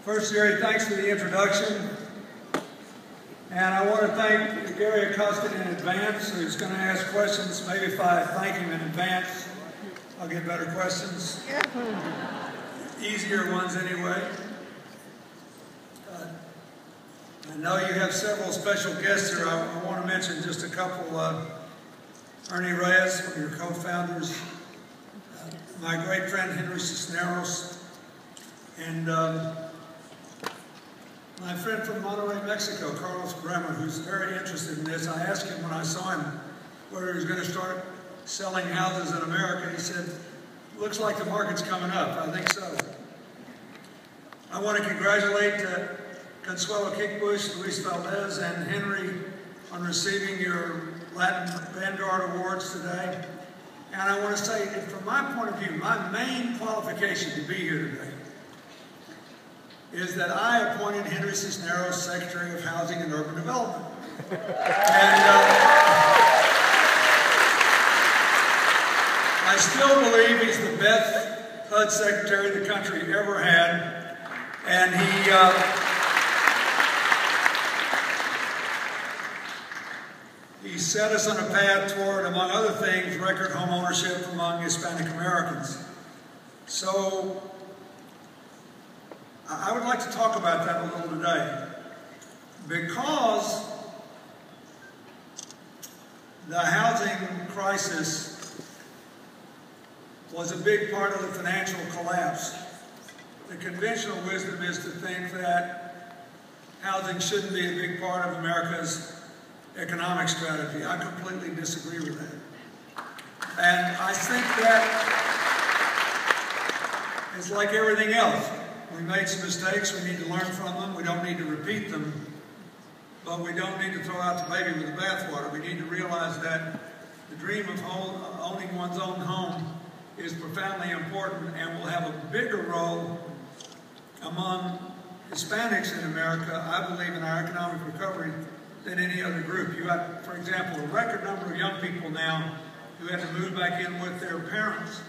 First, Jerry, thanks for the introduction. And I want to thank Gary Acosta in advance, who's going to ask questions. Maybe if I thank him in advance, I'll get better questions. Easier ones anyway. I know you have several special guests here. I want to mention just a couple. Ernie Reyes, one of your co-founders. My great friend Henry Cisneros. And my friend from Monterrey, Mexico, Carlos Bremer, who's very interested in this. I asked him when I saw him whether he was going to start selling houses in America. He said, looks like the market's coming up. I think so. I want to congratulate Consuelo Kickbush, Luis Valdez, and Henry on receiving your Latin Vanguard Awards today. And I want to say, from my point of view, my main qualification to be here today is that I appointed Henry Cisneros Secretary of Housing and Urban Development. And I still believe he's the best HUD Secretary the country ever had. And he set us on a path toward, among other things, record home ownership among Hispanic Americans. So I would like to talk about that a little today, because the housing crisis was a big part of the financial collapse. The conventional wisdom is to think that housing shouldn't be a big part of America's economic strategy. I completely disagree with that. And I think that it's like everything else. We made some mistakes, we need to learn from them, we don't need to repeat them, but we don't need to throw out the baby with the bathwater. We need to realize that the dream of owning one's own home is profoundly important and will have a bigger role among Hispanics in America, I believe, in our economic recovery than any other group. You have, for example, a record number of young people now who have to move back in with their parents,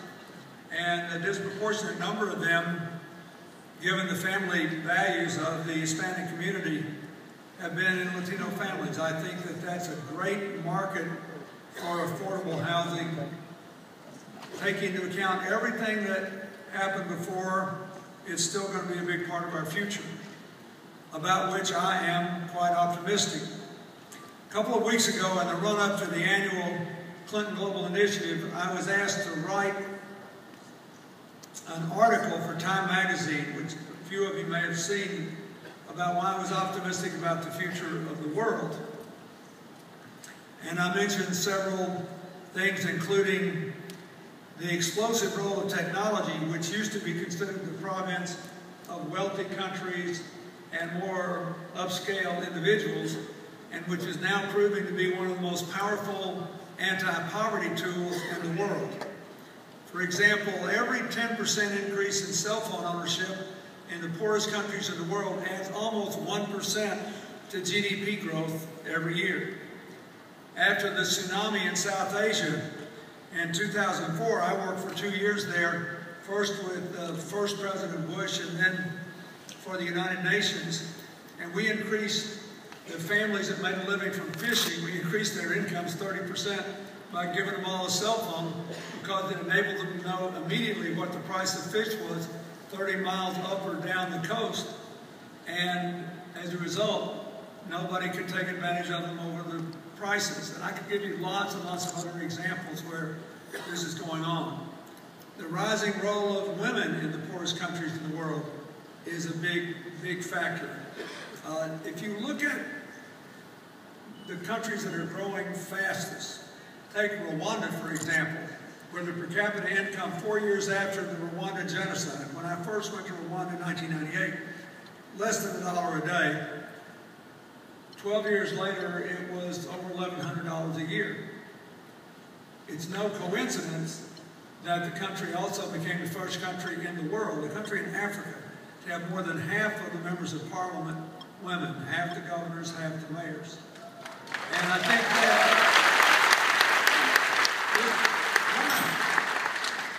and a disproportionate number of them, given the family values of the Hispanic community, have been in Latino families. I think that that's a great market for affordable housing, taking into account everything that happened before. It's still going to be a big part of our future, about which I am quite optimistic. A couple of weeks ago, in the run-up to the annual Clinton Global Initiative, I was asked to write an article for Time magazine, which a few of you may have seen, about why I was optimistic about the future of the world. And I mentioned several things, including the explosive role of technology, which used to be considered the province of wealthy countries and more upscale individuals, and which is now proving to be one of the most powerful anti-poverty tools in the world. For example, every 10% increase in cell phone ownership in the poorest countries in the world adds almost 1% to GDP growth every year. After the tsunami in South Asia in 2004, I worked for 2 years there, first with first President Bush and then for the United Nations, and we increased the families that made a living from fishing, we increased their incomes 30% by giving them all a cell phone, because it enabled them to know immediately what the price of fish was 30 miles up or down the coast. And as a result, nobody could take advantage of them over the prices. And I could give you lots and lots of other examples where this is going on. The rising role of women in the poorest countries in the world is a big, big factor. If you look at the countries that are growing fastest, take Rwanda, for example, where the per capita income 4 years after the Rwanda genocide, when I first went to Rwanda in 1998, less than $1 a day. 12 years later, it was over $1,100 a year. It's no coincidence that the country also became the first country in the world, the country in Africa, to have more than half of the members of parliament women, half the governors, half the mayors. And I think that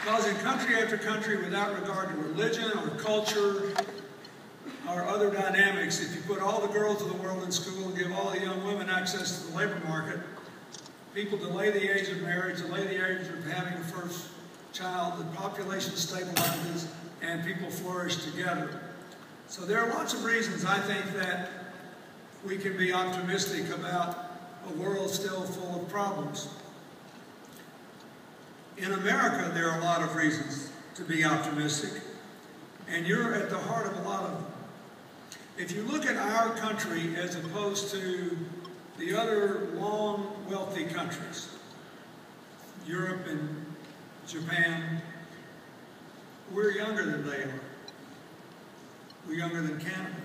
because in country after country, without regard to religion or culture or other dynamics. If you put all the girls of the world in school and give all the young women access to the labor market, people delay the age of marriage, delay the age of having a first child, the population stabilizes, and people flourish together. So there are lots of reasons I think that we can be optimistic about a world still full of problems. In America, there are a lot of reasons to be optimistic, and you're at the heart of a lot of them. If you look at our country as opposed to the other long, wealthy countries, Europe and Japan, we're younger than they are. We're younger than Canada.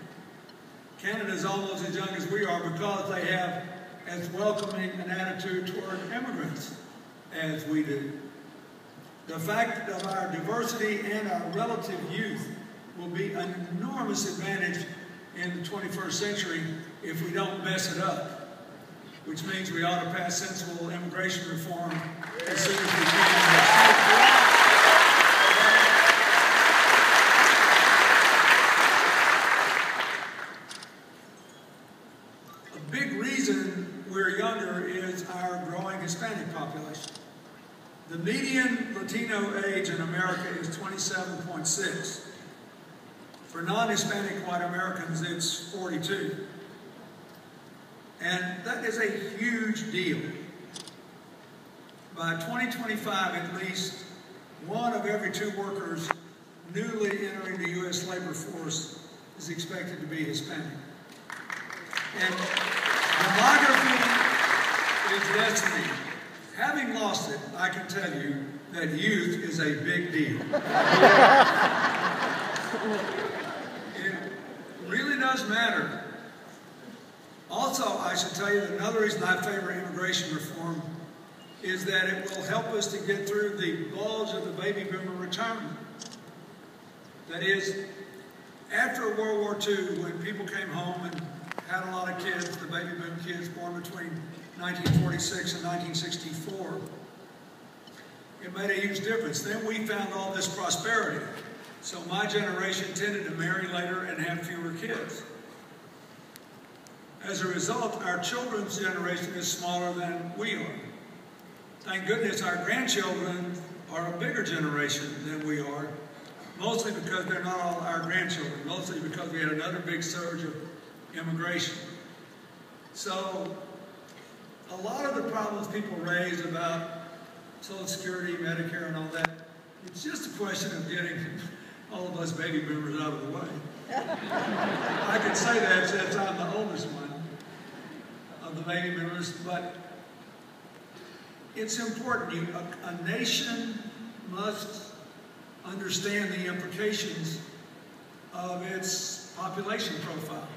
Canada is almost as young as we are because they have as welcoming an attitude toward immigrants as we do. The fact of our diversity and our relative youth will be an enormous advantage in the 21st century if we don't mess it up, which means we ought to pass sensible immigration reform as soon as we can. A big reason we're younger is our growing Hispanic population. The median Latino age in America is 27.6. For non-Hispanic white Americans, it's 42. And that is a huge deal. By 2025, at least one of every 2 workers newly entering the U.S. labor force is expected to be Hispanic. And demography is destiny. Having lost it, I can tell you that youth is a big deal. It really does matter. Also, I should tell you that another reason I favor immigration reform is that it will help us to get through the bulge of the baby boomer retirement. That is, after World War II, when people came home and had a lot of kids, the baby boom kids born between 1946 and 1964, it made a huge difference. Then we found all this prosperity. So my generation tended to marry later and have fewer kids. As a result, our children's generation is smaller than we are. Thank goodness our grandchildren are a bigger generation than we are, mostly because they're not all our grandchildren, mostly because we had another big surge of immigration. So a lot of the problems people raise about Social Security, Medicare, and all that, it's just a question of getting all of us baby boomers out of the way. I can say that since I'm the oldest one of the baby boomers, but it's important. A nation must understand the implications of its population profile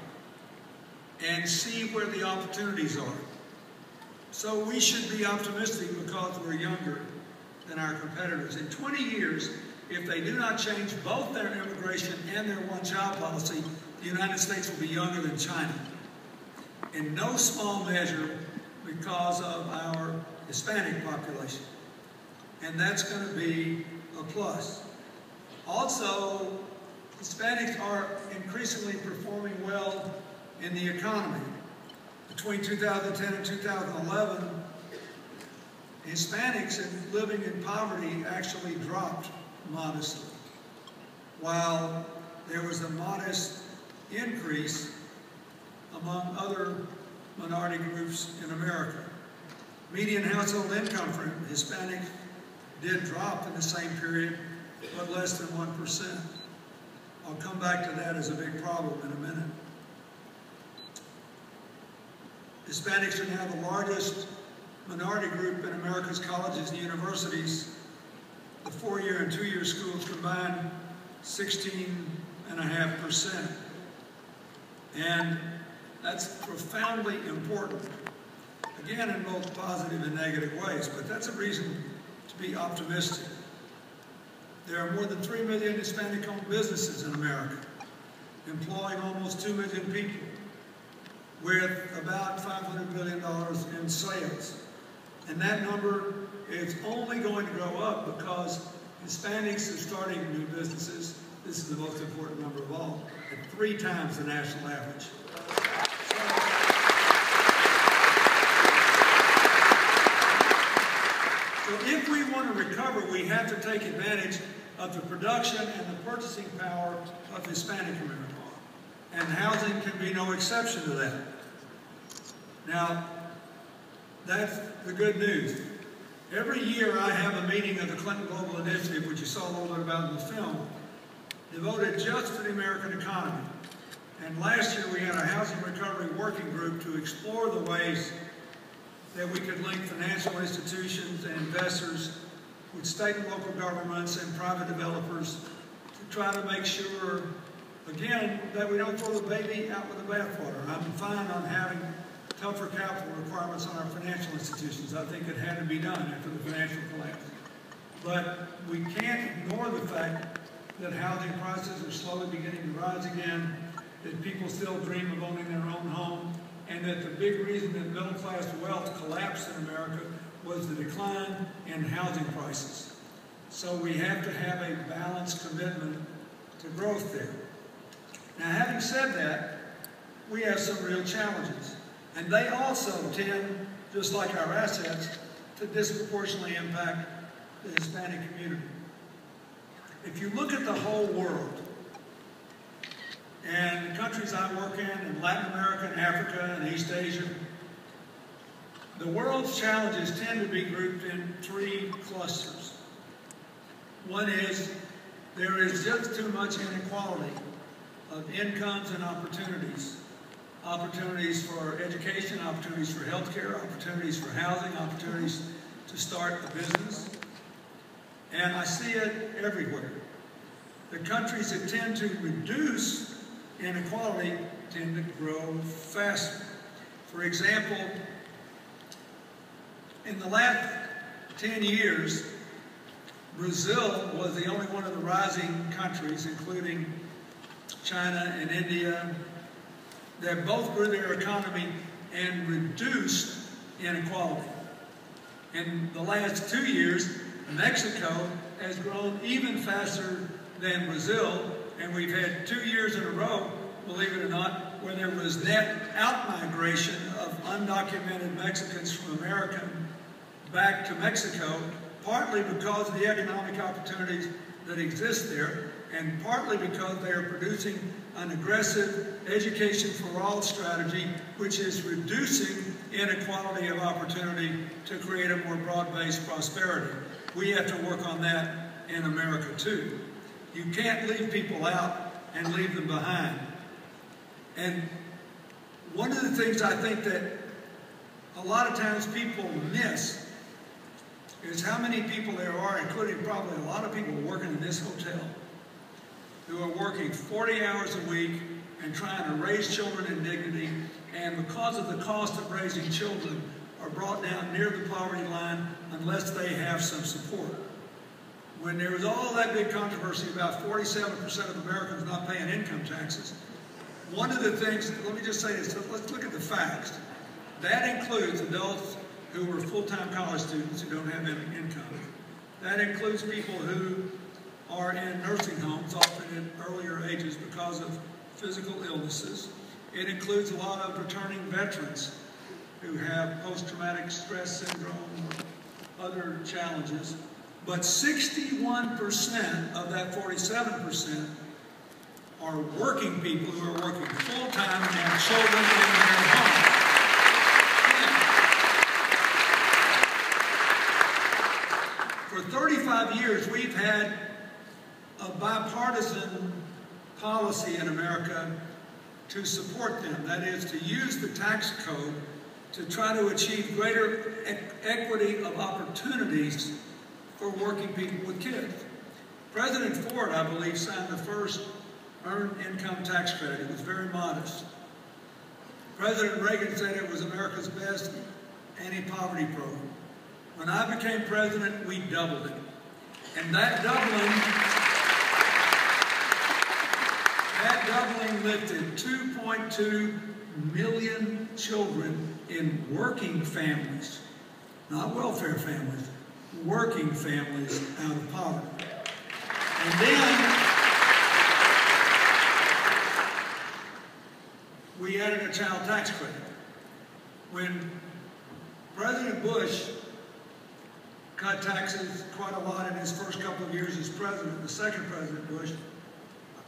and see where the opportunities are. So we should be optimistic because we're younger than our competitors. In 20 years, if they do not change both their immigration and their one-child policy, the United States will be younger than China. In no small measure because of our Hispanic population. And that's going to be a plus. Also, Hispanics are increasingly performing well in the economy. Between 2010 and 2011, Hispanics living in poverty actually dropped modestly, while there was a modest increase among other minority groups in America. Median household income for Hispanics did drop in the same period, but less than 1%. I'll come back to that as a big problem in a minute. Hispanics are now the largest minority group in America's colleges and universities. The 4-year and 2-year schools combined 16.5%. And that's profoundly important. Again, in both positive and negative ways, but that's a reason to be optimistic. There are more than 3 million Hispanic-owned businesses in America, employing almost 2 million people, with about $500 billion in sales. And that number is only going to go up because Hispanics are starting new businesses. This is the most important number of all, at 3 times the national average. So if we want to recover, we have to take advantage of the production and the purchasing power of Hispanic America. And housing can be no exception to that. Now, that's the good news. Every year I have a meeting of the Clinton Global Initiative, which you saw a little bit about in the film, devoted just to the American economy. And last year we had a housing recovery working group to explore the ways that we could link financial institutions and investors with state and local governments and private developers to try to make sure, again, that we don't throw the baby out with the bathwater. I'm fine on having tougher capital requirements on our financial institutions. I think it had to be done after the financial collapse. But we can't ignore the fact that housing prices are slowly beginning to rise again, that people still dream of owning their own home, and that the big reason that middle-class wealth collapsed in America was the decline in housing prices. So we have to have a balanced commitment to growth there. Now, having said that, we have some real challenges. And they also tend, just like our assets, to disproportionately impact the Hispanic community. If you look at the whole world, and the countries I work in Latin America and Africa and East Asia, the world's challenges tend to be grouped in 3 clusters. One is, there is just too much inequality of incomes and opportunities. Opportunities for education, opportunities for healthcare, opportunities for housing, opportunities to start a business. And I see it everywhere. The countries that tend to reduce inequality tend to grow faster. For example, in the last 10 years, Brazil was the only one of the rising countries, including China and India, that both grew their economy and reduced inequality. In the last 2 years, Mexico has grown even faster than Brazil, and we've had 2 years in a row, believe it or not, where there was net out-migration of undocumented Mexicans from America back to Mexico, partly because of the economic opportunities that exist there, and partly because they are producing an aggressive education for all strategy, which is reducing inequality of opportunity to create a more broad-based prosperity. We have to work on that in America too. You can't leave people out and leave them behind. And one of the things I think that a lot of times people miss is how many people there are, including probably a lot of people working in this hotel, who are working 40 hours a week and trying to raise children in dignity, and because of the cost of raising children, are brought down near the poverty line unless they have some support. When there was all that big controversy about 47% of Americans not paying income taxes, one of the things, let me just say this, let's look at the facts. That includes adults who are full-time college students who don't have any income. That includes people who are in nursing homes, often at earlier ages because of physical illnesses. It includes a lot of returning veterans who have post-traumatic stress syndrome or other challenges. But 61% of that 47% are working people who are working full-time and have children in their home. For 35 years, we've had a bipartisan policy in America to support them. That is, to use the tax code to try to achieve greater equity of opportunities for working people with kids. President Ford, I believe, signed the first earned income tax credit. It was very modest. President Reagan said it was America's best anti-poverty program. When I became president, we doubled it. And that doubling lifted 2.2 million children in working families, not welfare families, working families out of poverty. And then we added a child tax credit. When President Bush cut taxes quite a lot in his first couple of years as president, the second President Bush,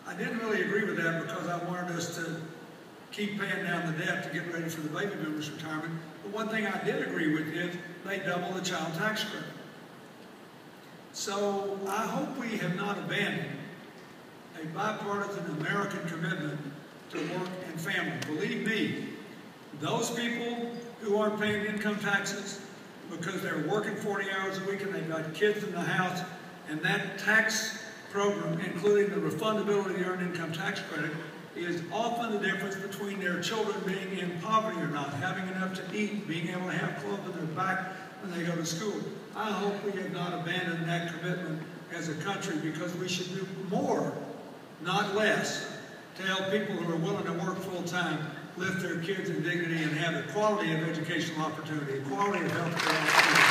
I didn't really agree with that because I wanted us to keep paying down the debt to get ready for the baby boomers' retirement. But one thing I did agree with is they doubled the child tax credit. So I hope we have not abandoned a bipartisan American commitment to work and family. Believe me, those people who aren't paying income taxes because they're working 40 hours a week and they've got kids in the house, and that tax program, including the refundability of the earned income tax credit, is often the difference between their children being in poverty or not, having enough to eat, being able to have clothes on their back when they go to school. I hope we have not abandoned that commitment as a country, because we should do more, not less, to help people who are willing to work full-time lift their kids in dignity and have the quality of educational opportunity, quality of health care opportunity,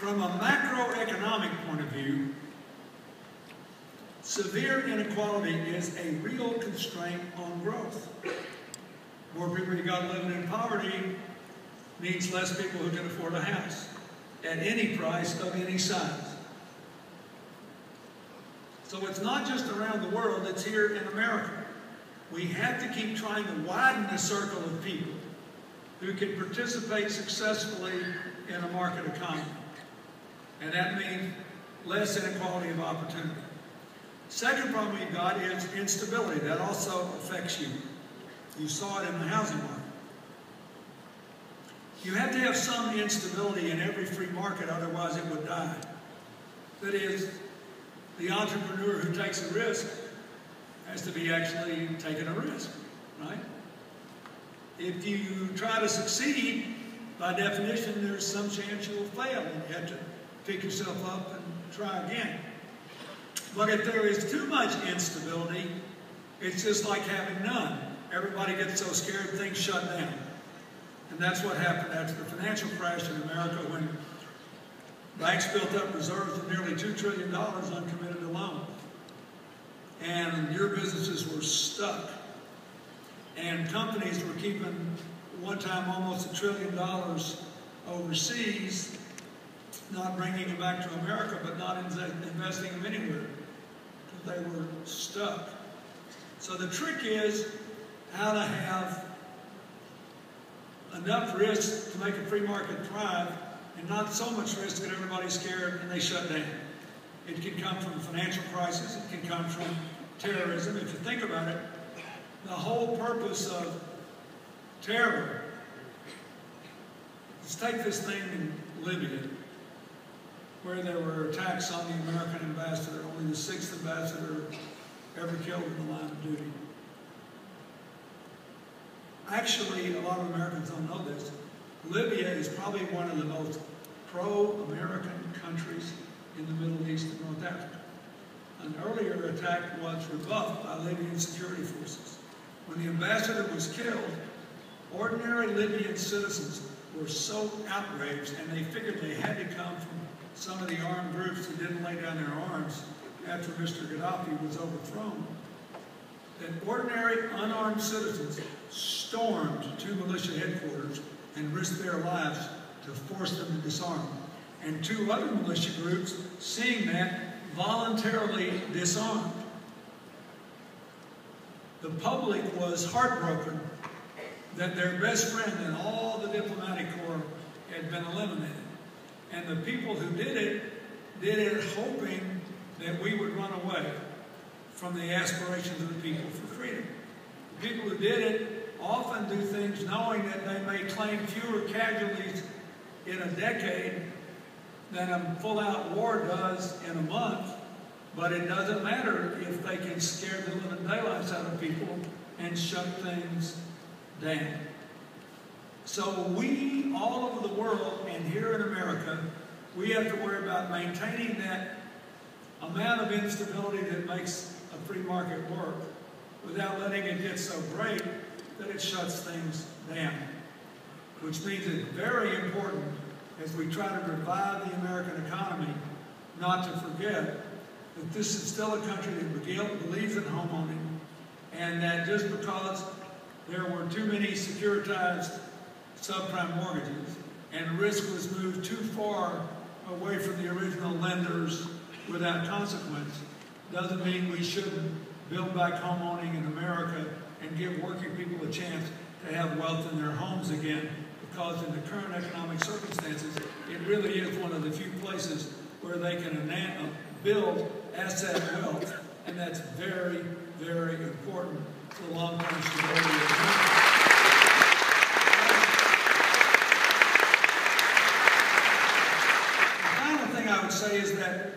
From a macroeconomic point of view, severe inequality is a real constraint on growth. More people you got living in poverty means less people who can afford a house at any price of any size. So it's not just around the world, it's here in America. We have to keep trying to widen the circle of people who can participate successfully in a market economy. And that means less inequality of opportunity. Second problem we've got is instability. That also affects you. You saw it in the housing market. You have to have some instability in every free market, otherwise it would die. That is, the entrepreneur who takes a risk has to be actually taking a risk, right? If you try to succeed, by definition, there's some chance you'll fail, and you have to pick yourself up and try again. But if there is too much instability, it's just like having none. Everybody gets so scared, things shut down. And that's what happened after the financial crash in America, when banks built up reserves of nearly $2 trillion uncommitted to loans. And your businesses were stuck. And companies were keeping, one time, almost $1 trillion overseas, not bringing them back to America, but not investing them anywhere, because they were stuck. So the trick is how to have enough risk to make a free market thrive, and not so much risk that everybody's scared and they shut down. It can come from financial crisis, it can come from terrorism. If you think about it, the whole purpose of terror, let's take this thing in Libya, where there were attacks on the American ambassador, only the 6th ambassador ever killed in the line of duty. Actually, a lot of Americans don't know this. Libya is probably one of the most pro-American countries in the Middle East and North Africa. An earlier attack was rebuffed by Libyan security forces. When the ambassador was killed, ordinary Libyan citizens were so outraged, and they figured they had to come from some of the armed groups who didn't lay down their arms after Mr. Gaddafi was overthrown, that ordinary unarmed citizens stormed to militia headquarters and risked their lives to force them to disarm. And 2 other militia groups, seeing that, voluntarily disarmed. The public was heartbroken that their best friend in all the diplomatic corps had been eliminated. And the people who did it hoping that we would run away from the aspirations of the people for freedom. The people who did it often do things knowing that they may claim fewer casualties in a decade than a full-out war does in a month, but it doesn't matter if they can scare the living daylights out of people and shut things down. So we, all over the world, and here in America, we have to worry about maintaining that amount of instability that makes a free market work without letting it get so great that it shuts things down. Which means it's very important, as we try to revive the American economy, not to forget that this is still a country that believes in homeowning, and that just because there were too many securitized subprime mortgages and risk was moved too far away from the original lenders without consequence, doesn't mean we shouldn't build back homeowning in America and give working people a chance to have wealth in their homes again, because in the current economic circumstances, it really is one of the few places where they can build asset wealth, and that's very, very important for long-term stability of the country. The final thing I would say is that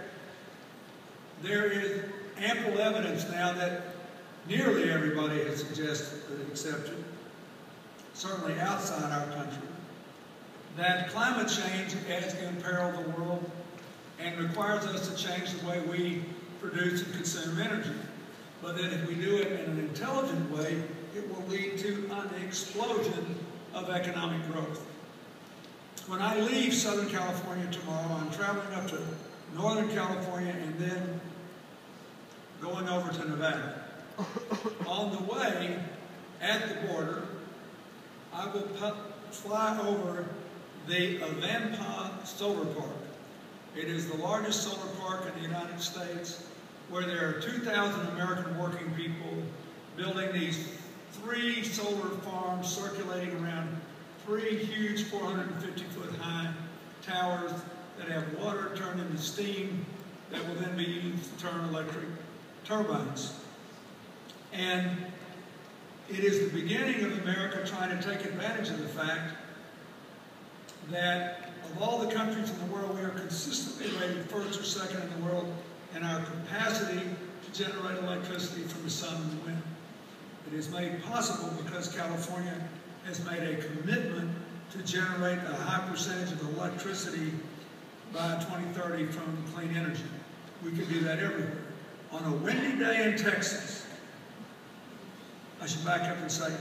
there is ample evidence now that nearly everybody has suggested, except certainly outside our country, that climate change has imperiled the world and requires us to change the way we produce and consume energy. But that if we do it in an intelligent way, it will lead to an explosion of economic growth. When I leave Southern California tomorrow, I'm traveling up to Northern California and then going over to Nevada. On the way, at the border, I will fly over the Avanpa Solar Park. It is the largest solar park in the United States, where there are 2,000 American working people building these 3 solar farms circulating around 3 huge 450-foot high towers that have water turned into steam that will then be used to turn electric turbines. And it is the beginning of America trying to take advantage of the fact that of all the countries in the world, we are consistently rated first or second in the world in our capacity to generate electricity from the sun and the wind. It is made possible because California has made a commitment to generate a high percentage of electricity by 2030 from clean energy. We can do that everywhere. On a windy day in Texas, I should back up and say,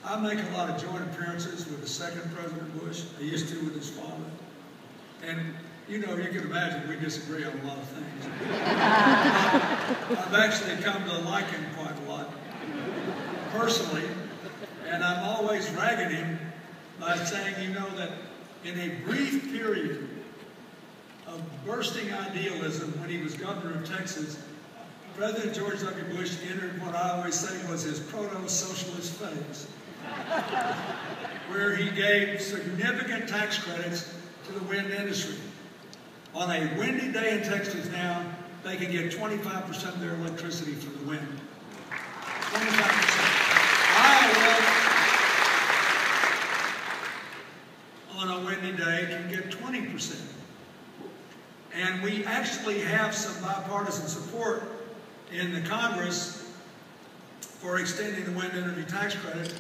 I make a lot of joint appearances with the second President Bush. I used to with his father. And you know, you can imagine we disagree on a lot of things. I've actually come to like him quite a lot, personally, and I'm always ragging him by saying, you know, that in a brief period of bursting idealism when he was governor of Texas, President George W. Bush entered what I always say was his proto-socialist phase, where he gave significant tax credits to the wind industry. On a windy day in Texas now, they can get 25% of their electricity from the wind. 25%. Iowa, on a windy day, can get 20%. And we actually have some bipartisan support in the Congress for extending the wind energy tax credit,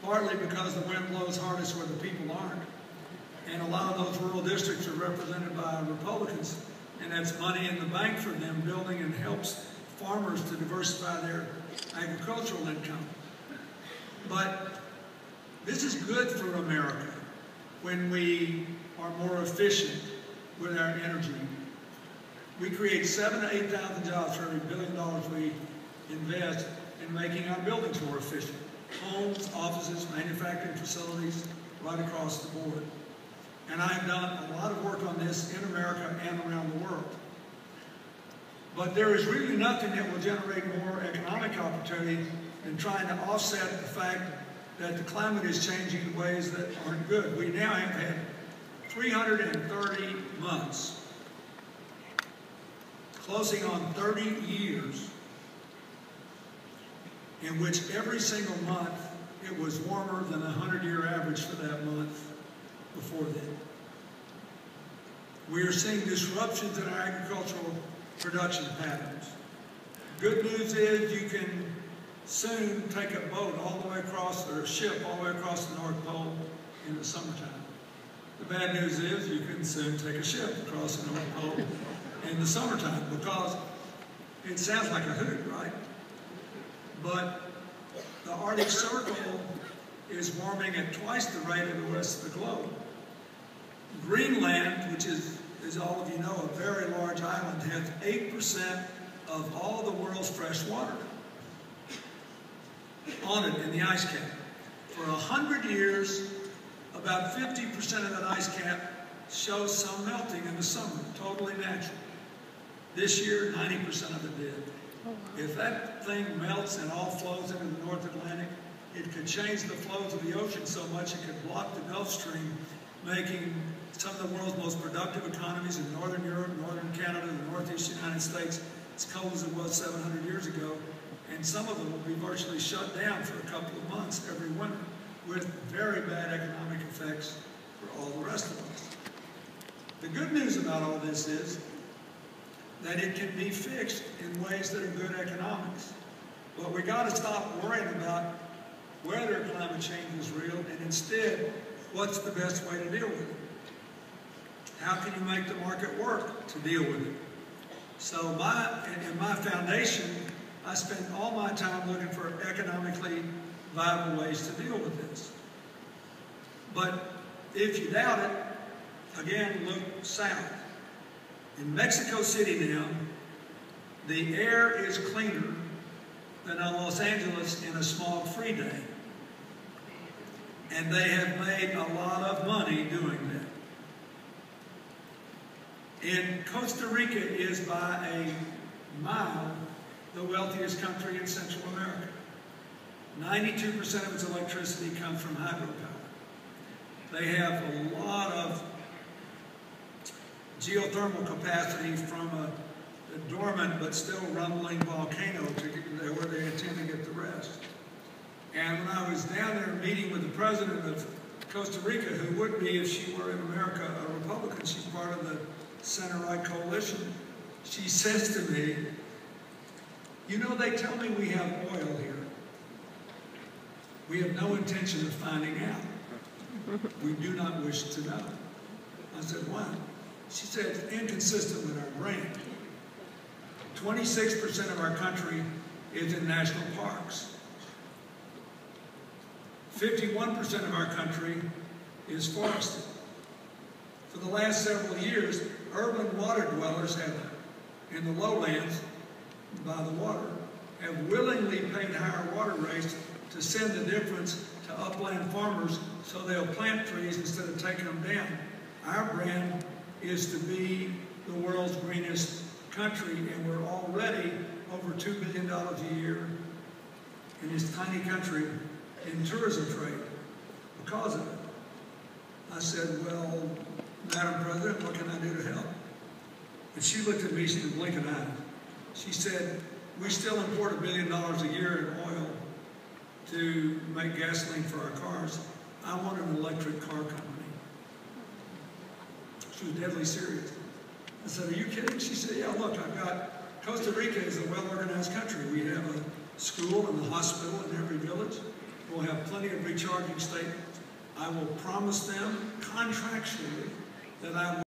partly because the wind blows hardest where the people aren't. And a lot of those rural districts are represented by Republicans, and that's money in the bank for them, building and helps farmers to diversify their agricultural income. But this is good for America when we are more efficient with our energy. We create 7,000 to 8,000 jobs for every $1 billion we invest in making our buildings more efficient. Homes, offices, manufacturing facilities, right across the board. And I've done a lot of work on this in America and around the world. But there is really nothing that will generate more economic opportunity than trying to offset the fact that the climate is changing in ways that aren't good. We now have had 330 months, closing on 30 years, in which every single month it was warmer than the 100-year average for that month before then. We are seeing disruptions in our agricultural production patterns. Good news is you can soon take a boat all the way across, or a ship all the way across the North Pole in the summertime. The bad news is you can soon take a ship across the North Pole in the summertime, because it sounds like a hoot, right? But the Arctic Circle is warming at twice the rate of the rest of the globe. Greenland, which is as all of you know, a very large island, has 8% of all the world's fresh water on it in the ice cap. For 100 years, about 50% of that ice cap shows some melting in the summer, totally natural. This year, 90% of it did. If that thing melts and all flows into the North Atlantic, it could change the flows of the ocean so much it could block the Gulf Stream, making some of the world's most productive economies in Northern Europe, Northern Canada, the Northeast United States, as cold as it was 700 years ago, and some of them will be virtually shut down for a couple of months every winter, with very bad economic effects for all the rest of us. The good news about all this is that it can be fixed in ways that are good economics. But we got to stop worrying about whether climate change is real, and instead, what's the best way to deal with it? How can you make the market work to deal with it? So in my foundation, I spend all my time looking for economically viable ways to deal with this. But if you doubt it, again, look south. In Mexico City now, the air is cleaner than in Los Angeles in a smog-free day. And they have made a lot of money doing that. And Costa Rica is by a mile the wealthiest country in Central America. 92% of its electricity comes from hydropower. They have a lot of geothermal capacity from a dormant but still rumbling volcano where they intend to get the rest. And when I was down there meeting with the president of Costa Rica, who would be, if she were in America, a Republican, she's part of the center-right coalition, she says to me, you know, they tell me we have oil here. We have no intention of finding out. We do not wish to know. I said, why? She said, it's inconsistent with our brand. 26% of our country is in national parks. 51% of our country is forested. For the last several years, urban water dwellers have, in the lowlands, by the water, have willingly paid higher water rates to send the difference to upland farmers so they'll plant trees instead of taking them down. Our brand is to be the world's greenest country, and we're already over $2 billion a year in this tiny country in tourism trade because of it. I said, well, Madam President, what can I do to help? And she looked at me, she was blinking eyes. She said, we still import $1 billion a year in oil to make gasoline for our cars. I want an electric car company. She was deadly serious. I said, are you kidding? She said, yeah, look, Costa Rica is a well-organized country. We have a school and a hospital in every village. We'll have plenty of recharging stations. I will promise them contractually that I will